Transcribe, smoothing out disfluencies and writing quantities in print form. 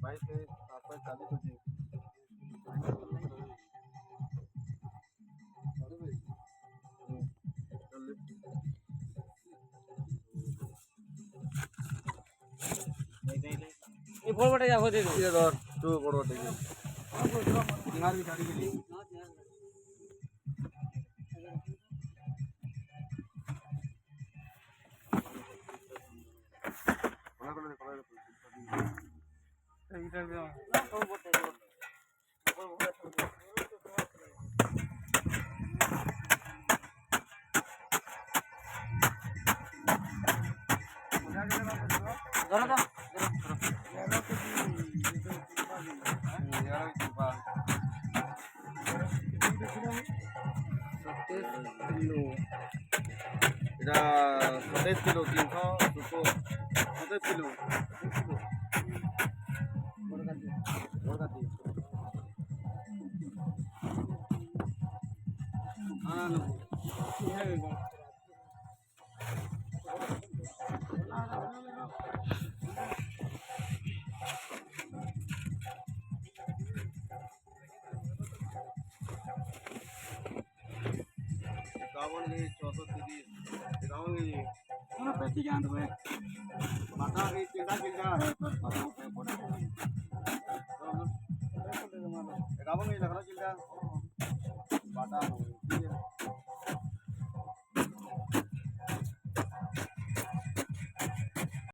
bike है आपका चालू कर दी এই বড় বড় যাবো দে ये धर तू बड़ बड़ देखिए बिहार की गाड़ी के लिए बड़ा कर दे এইটার দাম না বড় বড় যাবো বড় বড় ধরো তো এটা 27 কিলো 300 200 27 কিলো বড় কাটি एकावन के 430 एकावन के কোনো পেটি জান দেবে माता के चिल्ला एकावन के लग रहा चिल्ला बाटा